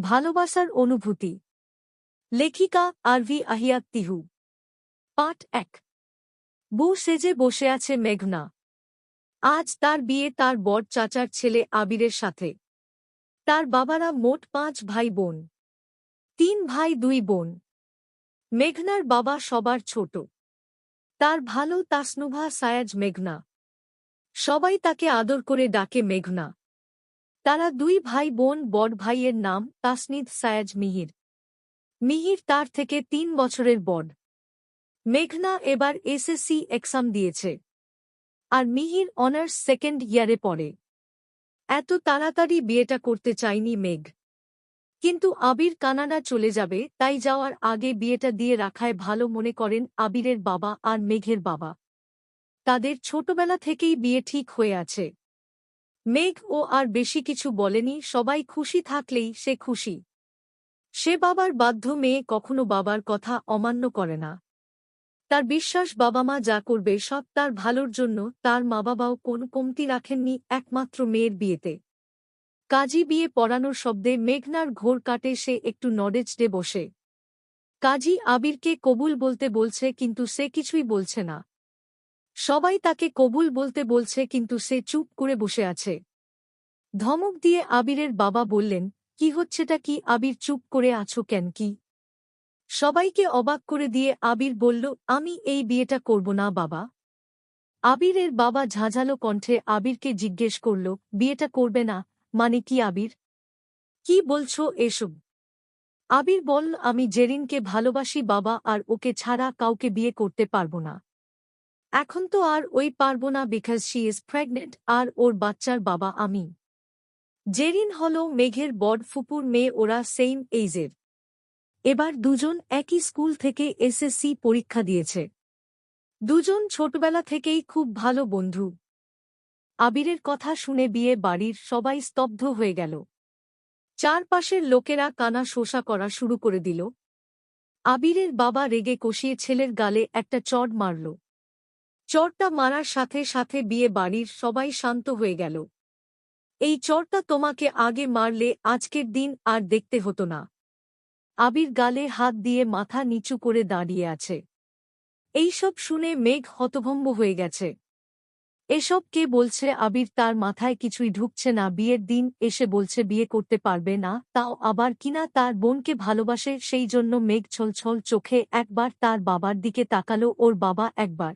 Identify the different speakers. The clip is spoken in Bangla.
Speaker 1: ভালোবাসার অনুভূতি। লেখিকা আরভি আহিয়াত তিহু। পাঠ ১। বউ সেজে বসে আছে মেঘনা। আজ তার বিয়ে তার বড় চাচার ছেলে আবিরের সাথে। তার বাবারা মোট ৫ ভাই বোন, ৩ ভাই ২ বোন। মেঘনার বাবা সবার ছোট। তার ভালো তাসনুভা সায়াজ মেঘনা। সবাই তাকে আদর করে ডাকে মেঘনা। তারা ২ ভাই বোন, বড় ভাইয়ের নাম তাসনিদ সায়াজ মিহির। মিহির তার থেকে ৩ বছরের বড়। মেঘনা এবার এসএসসি এক্সাম দিয়েছে, আর মিহির অনার্স সেকেন্ড ইয়ারে পড়ে। এত তাড়াতাড়ি বিয়েটা করতে চায়নি মেঘ, কিন্তু আবির কানাডা চলে যাবে, তাই যাওয়ার আগে বিয়েটা দিয়ে রাখায় ভালো মনে করেন আবিরের বাবা আর মেঘের বাবা। তাদের ছোটবেলা থেকেই বিয়ে ঠিক হয়ে আছে। মেঘ ও আর বেশি কিছু বলেনি, সবাই খুশি থাকলেই সে খুশি। সে বাবার বাধ্য মেয়ে, কখনো বাবার কথা অমান্য করে না। তার বিশ্বাস বাবা মা যা করবে সব তার ভালোর জন্য। তার মা বাবাও কোনো কমতি রাখেননি একমাত্র মেয়ের বিয়েতে। কাজী বিয়ে পড়ানোর শব্দে মেঘনার ঘোর কাটে, সে একটু নড়েচড়ে বসে। কাজী আবিরকে কবুল বলতে বলছে, কিন্তু সে কিছুই বলছে না। সবাই তাকে কবুল বলতে বলছে, কিন্তু সে চুপ করে বসে আছে। ধমক দিয়ে আবিরের বাবা বললেন, কি হচ্ছেটা কি আবির, চুপ করে আছো কেন? কি? সবাইকে অবাক করে দিয়ে আবির বলল, আমি এই বিয়েটা করব না বাবা। আবিরের বাবা ঝাঁঝালো কণ্ঠে আবিরকে জিজ্ঞেস করল, বিয়েটা করবে না মানে কি আবির? কি বলছো এসব? আবির বলল, আমি জেরিনকে ভালোবাসি বাবা, আর ওকে ছাড়া কাউকে বিয়ে করতে পারব না। এখন তো আর ওই পারব না, বিকজ শি ইজ প্রেগনেন্ট, আর ওর বাচ্চার বাবা আমি। জেরিন হল মেঘের বড় ফুপুর মেয়ে, ওরা সেইম এইজের। এবার দুজন একই স্কুল থেকে এসএসসি পরীক্ষা দিয়েছে। দুজন ছোটবেলা থেকেই খুব ভালো বন্ধু। আবিরের কথা শুনে বিয়ে বাড়ির সবাই স্তব্ধ হয়ে গেল। চারপাশের লোকেরা কানা শোষা করা শুরু করে দিল। আবিরের বাবা রেগে কষিয়ে ছেলের গালে একটা চড় মারল। চড়টা মারার সাথে সাথে বিয়ে বাড়ির সবাই শান্ত হয়ে গেল। এই চড়টা তোমাকে আগে মারলে আজকের দিন আর দেখতে হতো না। আবির গালে হাত দিয়ে মাথা নিচু করে দাঁড়িয়ে আছে। এইসব শুনে মেঘ হতভম্ব হয়ে গেছে। এসব কে বলছে? আবির, তার মাথায় কিছুই ঢুকছে না। বিয়ের দিন এসে বলছে বিয়ে করতে পারবে না, তাও আবার কিনা তার বোনকে ভালোবাসে। সেই জন্য মেঘ ছলছল চোখে একবার তার বাবার দিকে তাকালো। ওর বাবা একবার